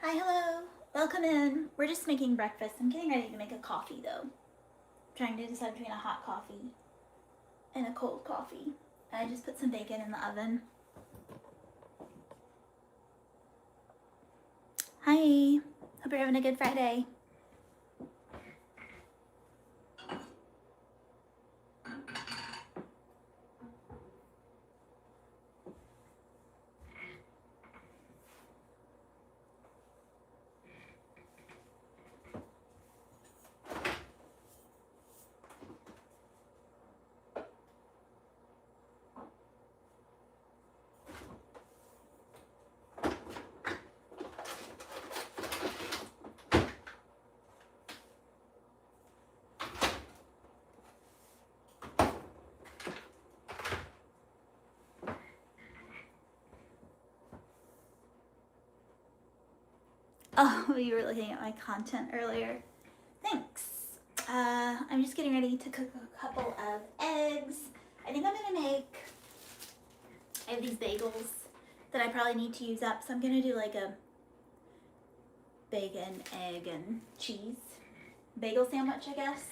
Hi, hello. Welcome in. We're just making breakfast. I'm getting ready to make a coffee though. Trying to decide between a hot coffee and a cold coffee. And I just put some bacon in the oven. Hi. Hope you're having a good Friday. Oh, you were looking at my content earlier. Thanks. I'm just getting ready to cook a couple of eggs. I think I'm gonna I have these bagels that I probably need to use up, so I'm gonna do like a bacon, egg, and cheese bagel sandwich, I guess.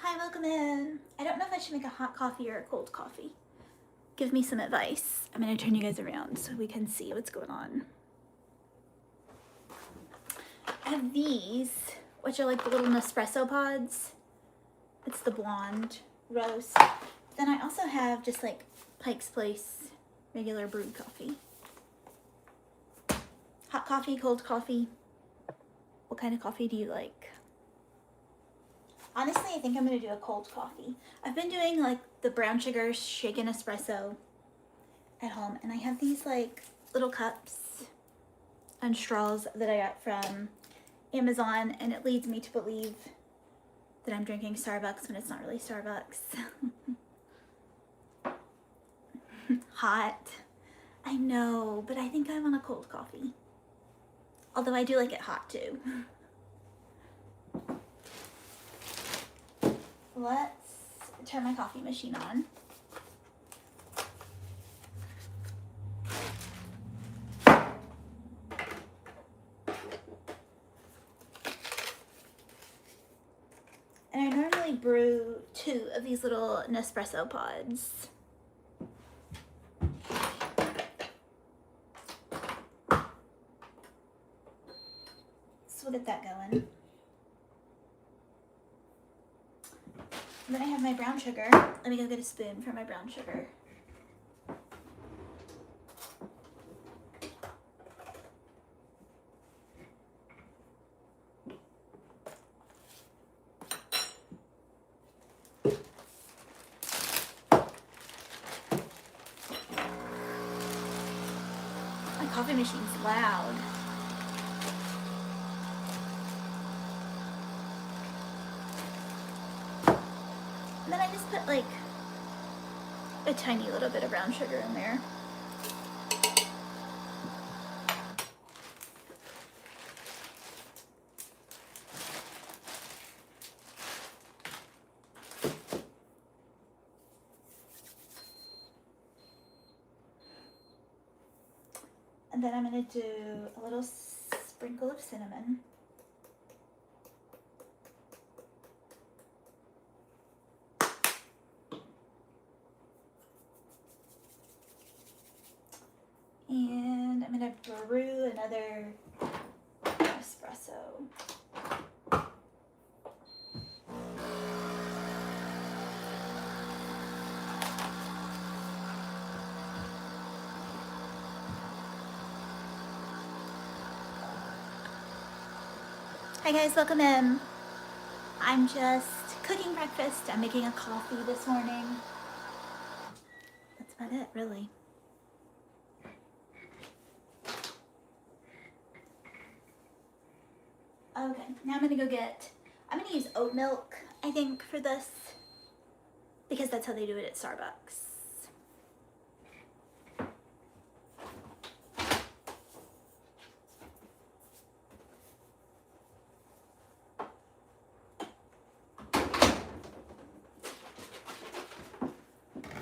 Hi, welcome in. I don't know if I should make a hot coffee or a cold coffee. Give me some advice. I'm gonna turn you guys around so we can see what's going on. I have these, which are like the little Nespresso pods. It's the blonde roast. Then I also have just like Pike's Place regular brewed coffee. Hot coffee, cold coffee. What kind of coffee do you like? Honestly, I think I'm gonna do a cold coffee. I've been doing like the brown sugar shaken espresso at home, and I have these like little cups and straws that I got from Amazon, and it leads me to believe that I'm drinking Starbucks when it's not really Starbucks. Hot. I know, but I think I want a cold coffee. Although I do like it hot too. Let's turn my coffee machine on. And I normally brew 2 of these little Nespresso pods. So we'll get that going. And then I have my brown sugar. Let me go get a spoon for my brown sugar. My coffee machine's loud. And then I just put like a tiny little bit of brown sugar in there. And then I'm gonna do a little sprinkle of cinnamon. And I'm gonna brew another espresso. Hi guys, welcome in. I'm just cooking breakfast. I'm making a coffee this morning. That's That's about it, really. Okay, now I'm gonna use oat milk, I think, for this, because that's how they do it at Starbucks.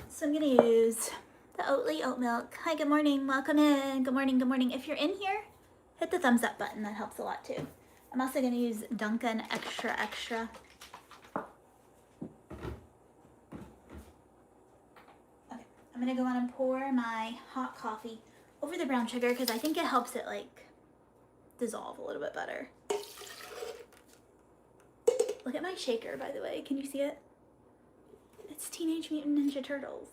So I'm gonna use the Oatly oat milk. Hi, good morning, welcome in. Good morning, good morning. If you're in here, hit the thumbs up button, that helps a lot too. I'm also gonna use Dunkin' Extra Extra. Okay, I'm gonna go on and pour my hot coffee over the brown sugar because I think it helps it like dissolve a little bit better. Look at my shaker, by the way, can you see it? It's Teenage Mutant Ninja Turtles.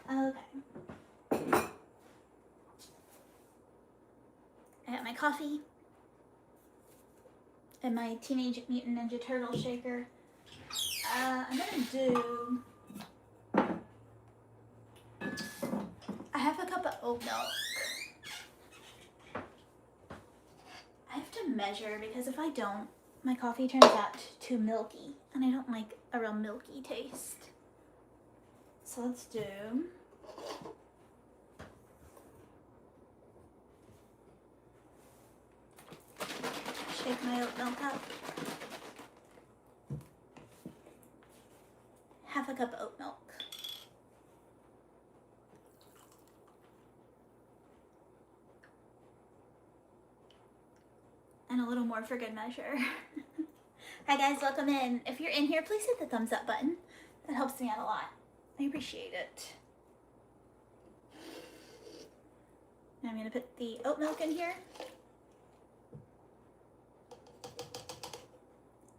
Okay. I got my coffee and my Teenage Mutant Ninja Turtle shaker. I'm gonna do a half a cup of oat milk. I have to measure because if I don't, my coffee turns out too milky and I don't like a real milky taste. So let's do shake my oat milk up. Half a cup of oat milk. And a little more for good measure. Hi guys, welcome in. If you're in here, please hit the thumbs up button. That helps me out a lot. I appreciate it. Now I'm gonna put the oat milk in here.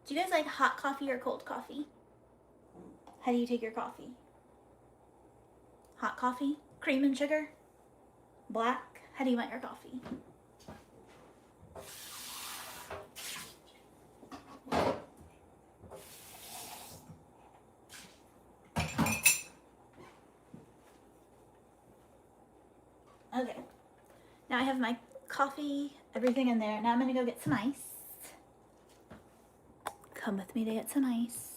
Do you guys like hot coffee or cold coffee? How do you take your coffee? Hot coffee? Cream and sugar? Black? How do you want your coffee? Okay, now I have my coffee, everything in there. Now I'm gonna go get some ice. Come with me to get some ice.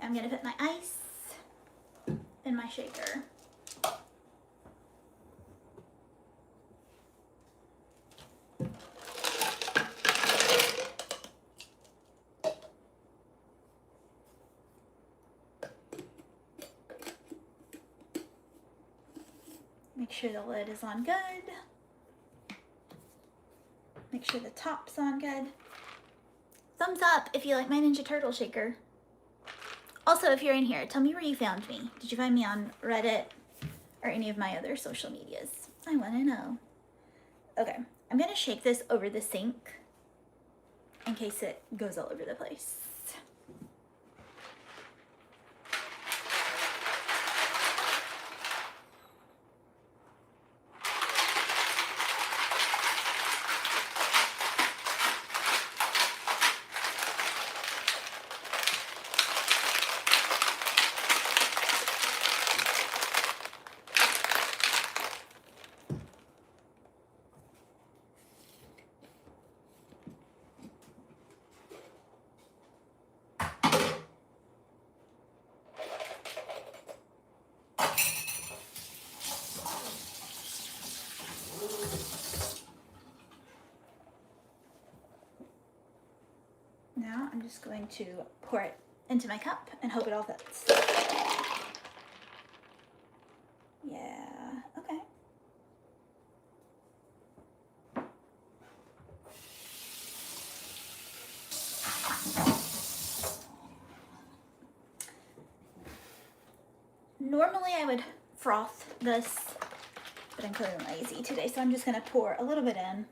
I'm gonna put my ice in my shaker. Make sure the lid is on good. Make sure the top's on good. Thumbs up if you like my Ninja Turtle shaker. Also, if you're in here, tell me where you found me. Did you find me on Reddit or any of my other social medias? I want to know. Okay, I'm gonna shake this over the sink in case it goes all over the place. Now I'm just going to pour it into my cup and hope it all fits. Yeah, okay. Normally I would froth this, but I'm feeling lazy today, so I'm just gonna pour a little bit in.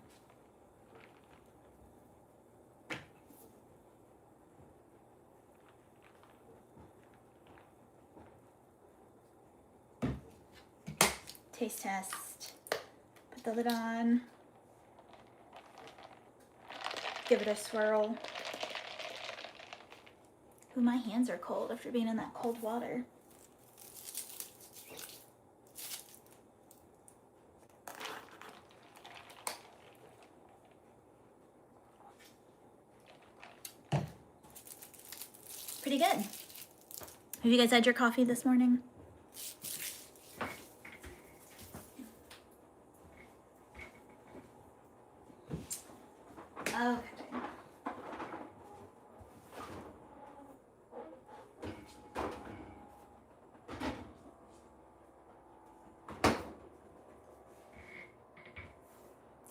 Taste test. Put the lid on. Give it a swirl. Ooh, my hands are cold after being in that cold water. Pretty good. Have you guys had your coffee this morning? Okay.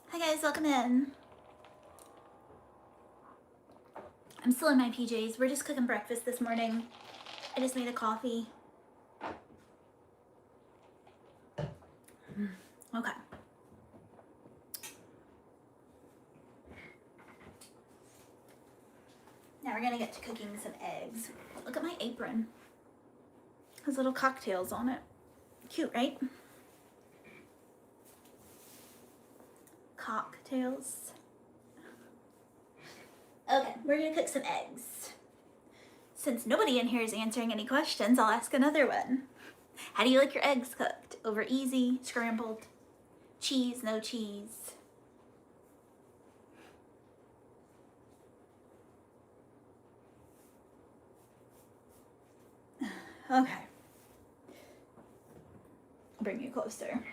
Hi guys, welcome in. I'm still in my PJs. We're just cooking breakfast this morning. I just made a coffee. Okay. Now we're gonna get to cooking some eggs. Look at my apron. Has little cocktails on it. Cute, right? Cocktails. Okay, we're gonna cook some eggs. Since nobody in here is answering any questions, I'll ask another one. How do you like your eggs cooked? Over easy, scrambled, cheese, no cheese? Okay. I'll bring you closer.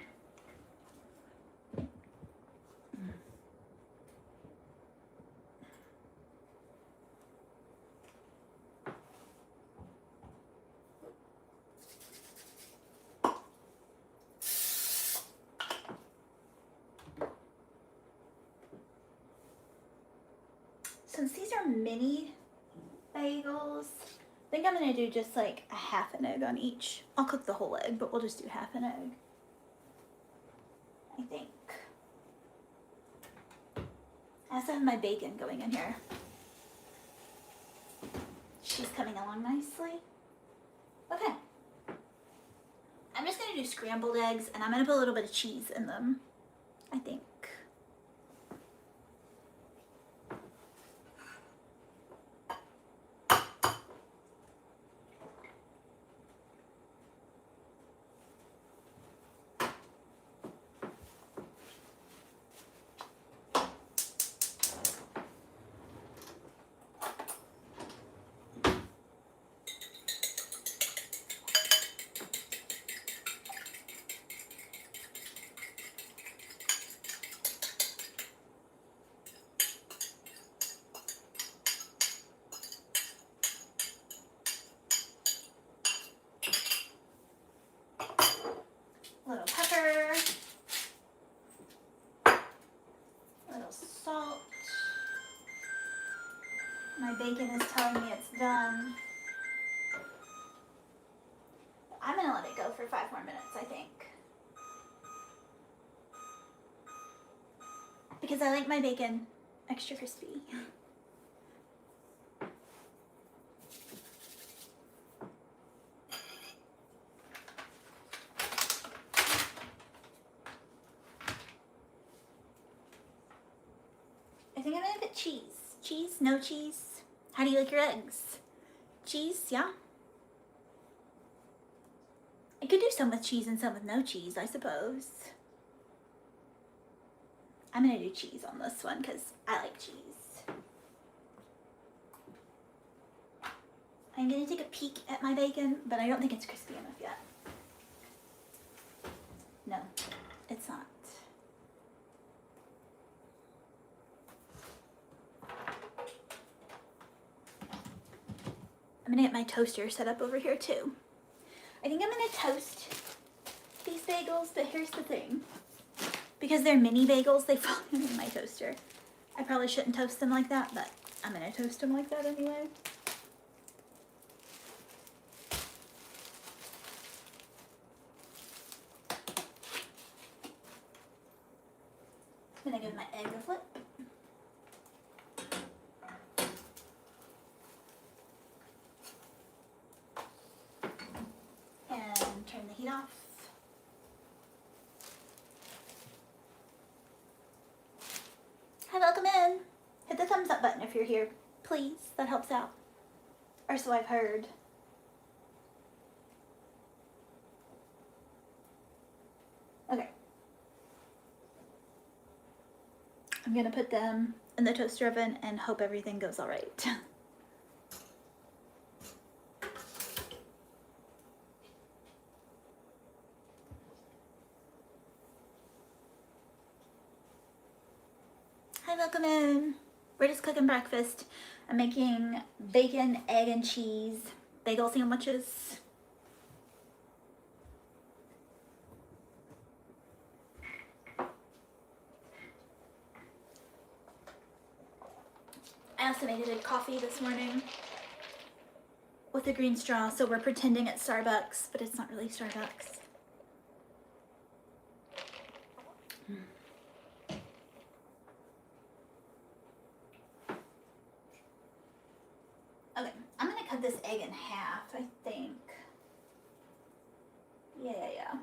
Since these are mini bagels, I think I'm gonna do just like a half an egg on each. I'll cook the whole egg, but we'll just do half an egg, I think. I also have my bacon going in here. She's coming along nicely. Okay. I'm just gonna do scrambled eggs, and I'm gonna put a little bit of cheese in them, I think. Little pepper, little salt. My bacon is telling me it's done. I'm gonna let it go for 5 more minutes, I think. Because I like my bacon extra crispy. I think I'm gonna put cheese. Cheese? No cheese? How do you like your eggs? Cheese? Yeah? I could do some with cheese and some with no cheese, I suppose. I'm gonna do cheese on this one because I like cheese. I'm gonna take a peek at my bacon, but I don't think it's crispy enough yet. No, it's not. I'm gonna get my toaster set up over here too. I think I'm gonna toast these bagels, but here's the thing. Because they're mini bagels, they fall in my toaster. I probably shouldn't toast them like that, but I'm gonna toast them like that anyway. I'm gonna give my egg a flip. And turn the heat off. Hi, welcome in. Hit the thumbs up button if you're here, please. That helps out. Or so I've heard. Okay. I'm gonna put them in the toaster oven and hope everything goes all right. Hi, welcome in. We're just cooking breakfast. I'm making bacon, egg, and cheese bagel sandwiches. I also made a good coffee this morning with a green straw, so we're pretending it's Starbucks, but it's not really Starbucks. Okay, I'm gonna cut this egg in half, I think. Yeah.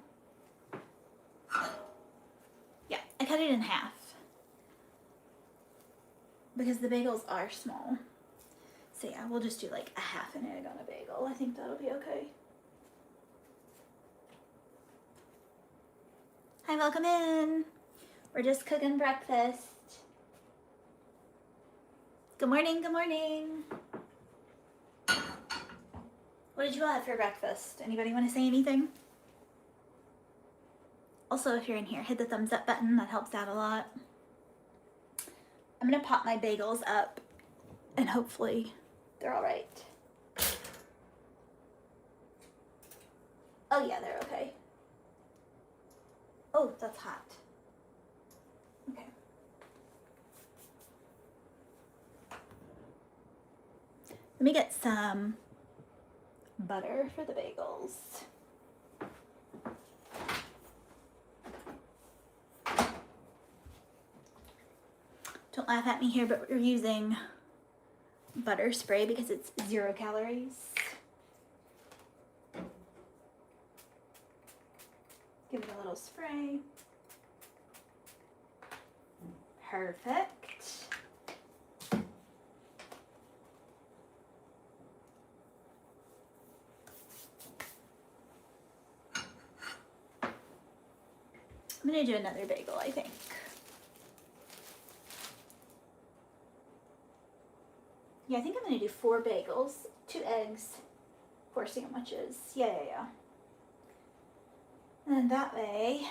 Yeah, I cut it in half because the bagels are small. So yeah, we'll just do like a half an egg on a bagel. I think that'll be okay. Hi, welcome in. We're just cooking breakfast. Good morning, good morning. What did you all have for breakfast? Anybody want to say anything? Also, if you're in here, hit the thumbs up button. That helps out a lot. I'm gonna pop my bagels up and hopefully they're all right. Oh yeah, they're okay. Oh, that's hot. Okay. Let me get some butter for the bagels. Don't laugh at me here, but we're using butter spray because it's 0 calories. Give it a little spray. Perfect. I'm gonna do another bagel, I think. Yeah, I think I'm gonna do 4 bagels, 2 eggs, 4 sandwiches. Yeah. And that way,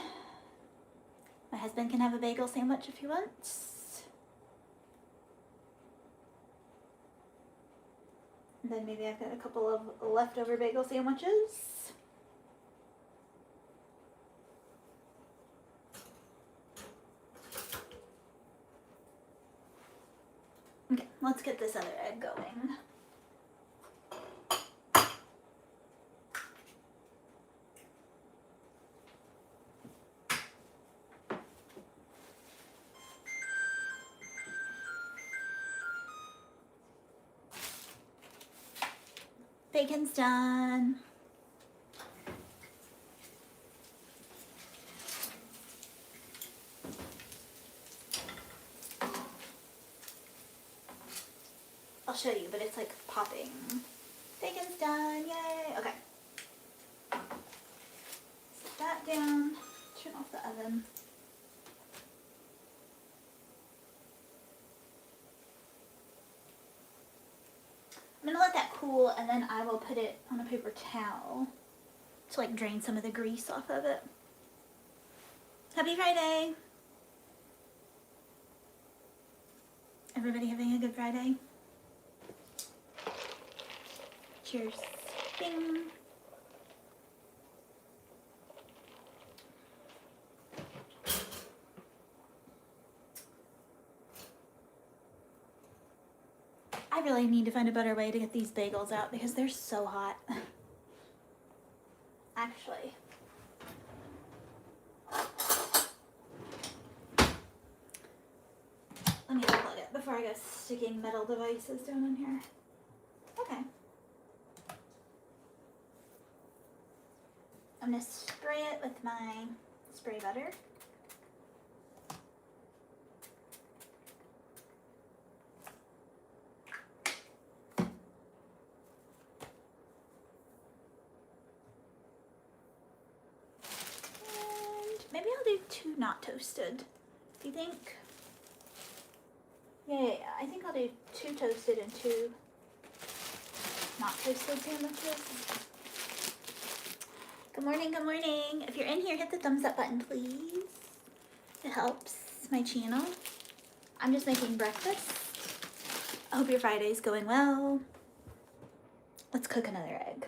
my husband can have a bagel sandwich if he wants. And then maybe I've got a couple of leftover bagel sandwiches. Okay, let's get this other egg going. Bacon's done. I'll show you, but it's like popping. Bacon's done, yay. Okay. Set that down, turn off the oven. I'm gonna let that cool and then I will put it on a paper towel to like drain some of the grease off of it. Happy Friday! Everybody having a good Friday? Cheers. Bing! I really need to find a better way to get these bagels out because they're so hot. Actually, before I go sticking metal devices down in here. Okay. I'm gonna spray it with my spray butter. And maybe I'll do 2 not toasted. Do you think? Yeah. I think I'll do 2 toasted and 2 not toasted sandwiches. Good morning, good morning. If you're in here, hit the thumbs up button, please. It helps my channel. I'm just making breakfast. I hope your Friday's going well. Let's cook another egg.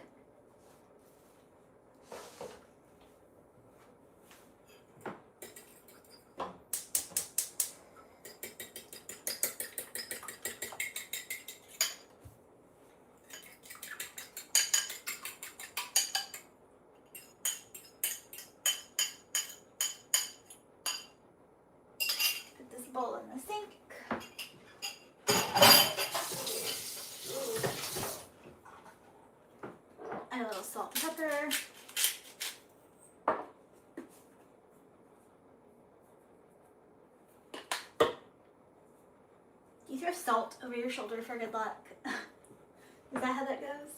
Bowl in the sink. Add a little salt and pepper. Do you throw salt over your shoulder for good luck? Is that how that goes?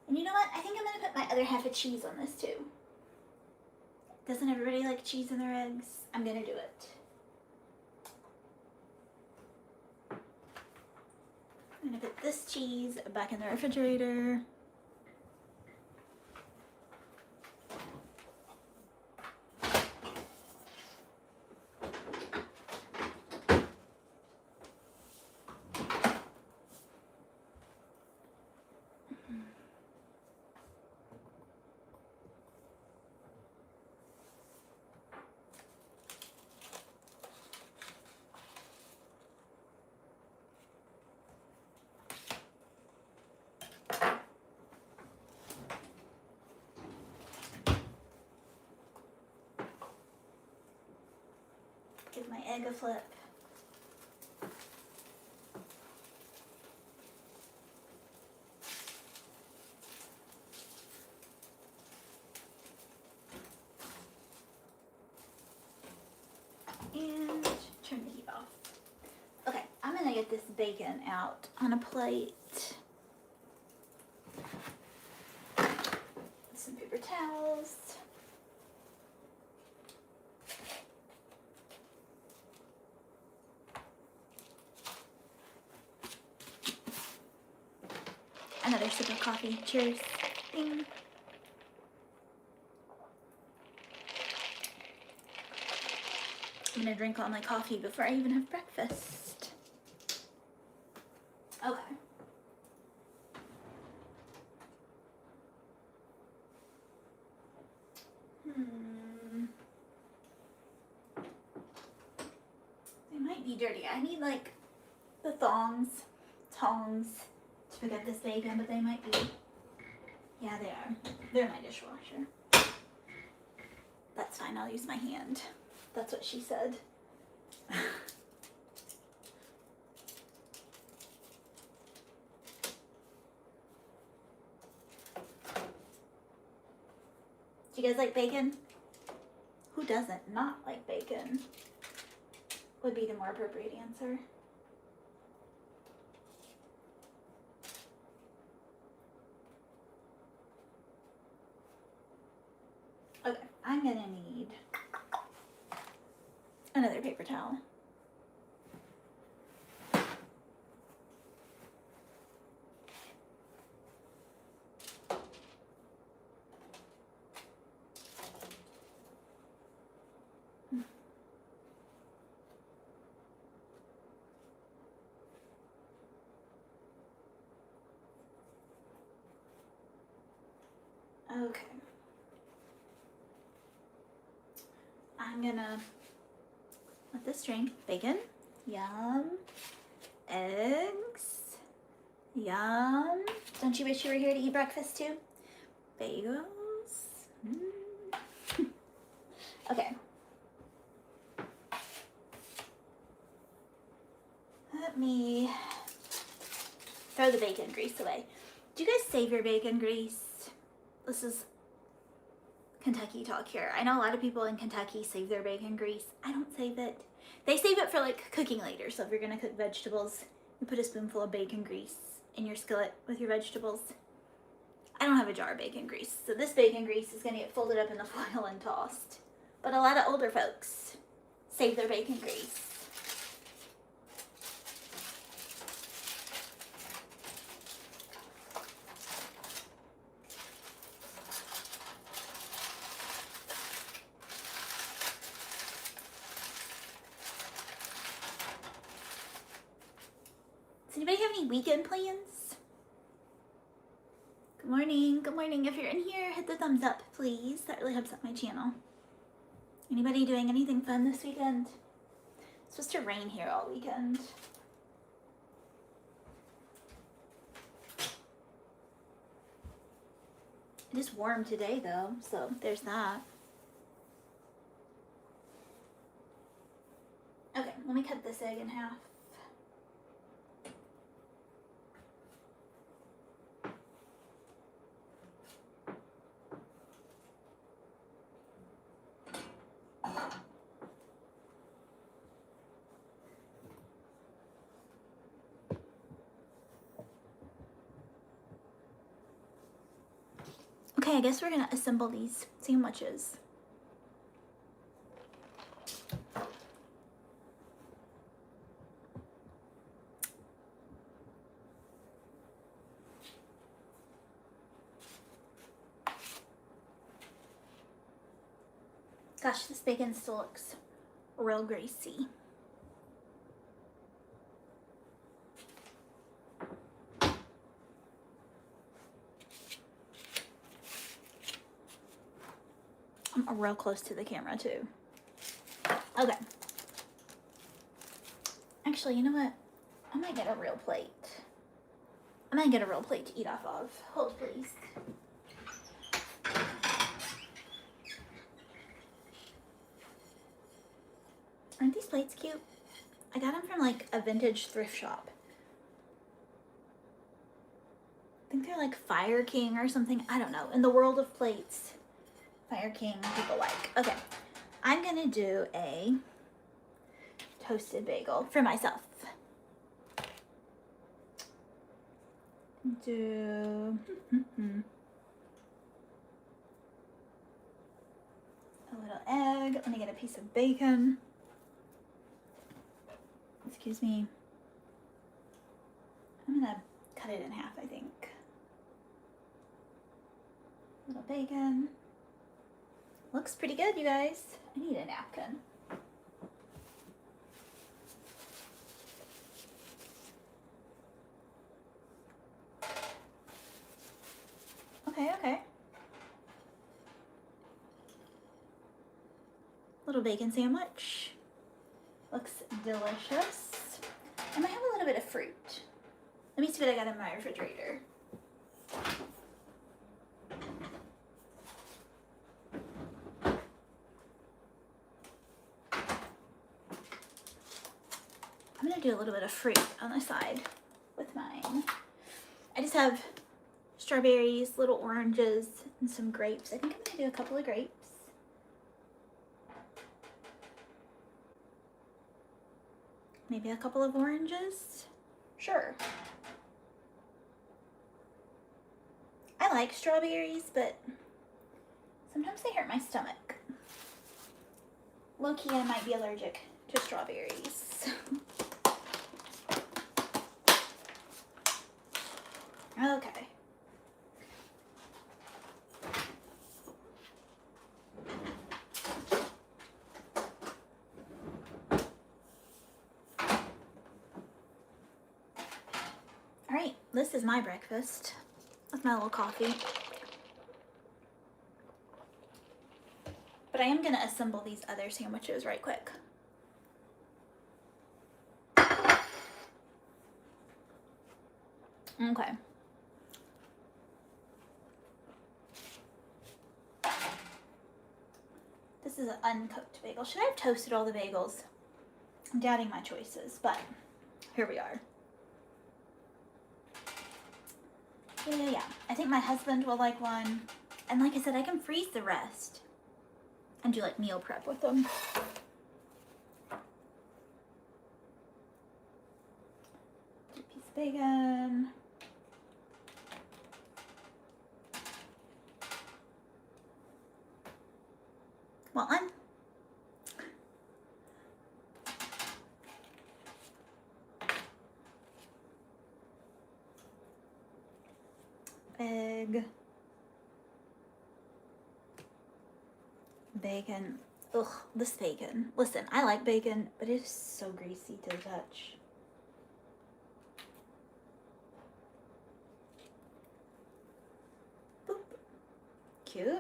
And you know what? I think I'm gonna put my other half of cheese on this too. Doesn't everybody like cheese in their eggs? I'm gonna do it. I'm gonna put this cheese back in the refrigerator. Give my egg a flip. And turn the heat off. Okay, I'm gonna get this bacon out on a plate. Some paper towels. Another sip of coffee. Cheers. Ding. I'm gonna drink all my coffee before I even have breakfast. Okay. They might be dirty. I need like the tongs to pick up this bacon, but they might be. Yeah, they are. They're in my dishwasher. That's fine, I'll use my hand. That's what she said. Do you guys like bacon? Who doesn't not like bacon? Would be the more appropriate answer. Okay, I'm gonna need another paper towel. Okay. I'm gonna let this drink. Bacon, yum. Eggs, yum. Don't you wish you were here to eat breakfast too? Bagels. Okay. Let me throw the bacon grease away. Do you guys save your bacon grease? This is Kentucky talk here. I know a lot of people in Kentucky save their bacon grease. I don't save it. They save it for like cooking later. So if you're gonna cook vegetables, you put a spoonful of bacon grease in your skillet with your vegetables. I don't have a jar of bacon grease, so this bacon grease is gonna get folded up in the foil and tossed. But a lot of older folks save their bacon grease. Does anybody have any weekend plans? Good morning, good morning. If you're in here, hit the thumbs up, please. That really helps out my channel. Anybody doing anything fun this weekend? It's supposed to rain here all weekend. It is warm today though, so there's that. Okay, let me cut this egg in half. Okay, I guess we're gonna assemble these sandwiches. Gosh, this bacon still looks real greasy. I'm real close to the camera too. Okay. Actually, you know what? I might get a real plate. I might get a real plate to eat off of. Hold, please. Aren't these plates cute? I got them from like a vintage thrift shop. I think they're like Fire King or something. I don't know. In the world of plates, Fire King people like. Okay, I'm gonna do a toasted bagel for myself. Do a little egg. Let me get a piece of bacon. Excuse me. I'm gonna cut it in half, I think. A little bacon. Looks pretty good, you guys. I need a napkin. Okay. Little bacon sandwich. Looks delicious. I might have a little bit of fruit. Let me see what I got in my refrigerator. I'm gonna do a little bit of fruit on the side with mine. I just have strawberries, little oranges, and some grapes. I think I'm gonna do a couple of grapes. Maybe a couple of oranges. Sure. I like strawberries, but sometimes they hurt my stomach. Low-key, I might be allergic to strawberries. Okay. All right, this is my breakfast with my little coffee. But I am gonna assemble these other sandwiches right quick. Okay. This is an uncooked bagel. Should I have toasted all the bagels? I'm doubting my choices, but here we are. Yeah. I think my husband will like one. And like I said, I can freeze the rest and do like meal prep with them. Do a piece of bacon. One. Egg. Bacon. Ugh, this bacon. Listen, I like bacon, but it is so greasy to the touch. Boop. Cute.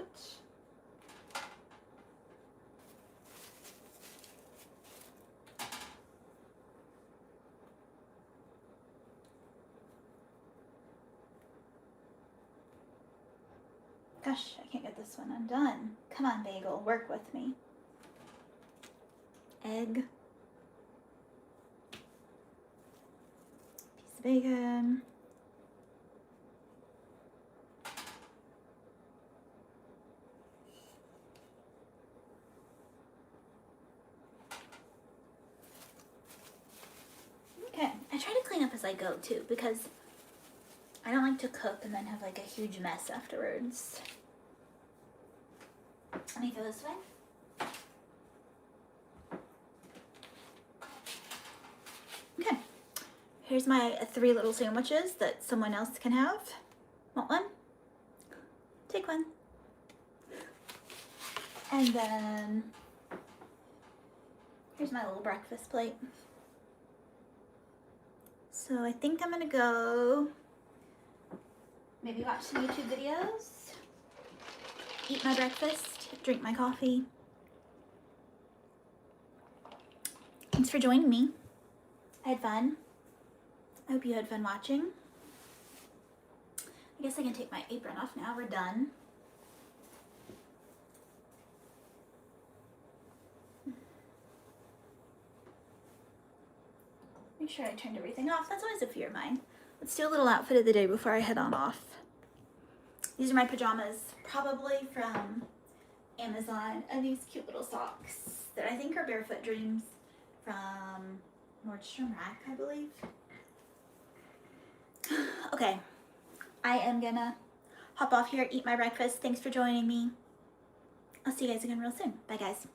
Gosh, I can't get this one undone. Come on, bagel, work with me. Egg. Piece of bacon. Okay, I try to clean up as I go too, because I don't like to cook and then have like a huge mess afterwards. Let me go this way. Okay, here's my 3 little sandwiches that someone else can have. Want one? Take one. And then here's my little breakfast plate. So I think I'm gonna go maybe watch some YouTube videos, eat my breakfast, drink my coffee. Thanks for joining me. I had fun. I hope you had fun watching. I guess I can take my apron off now. We're done. Make sure I turned everything off. That's always a fear of mine. Let's do a little outfit of the day before I head on off. These are my pajamas, probably from Amazon, and these cute little socks that I think are Barefoot Dreams from Nordstrom Rack, I believe. Okay, I am gonna hop off here, eat my breakfast. Thanks for joining me. I'll see you guys again real soon. Bye, guys.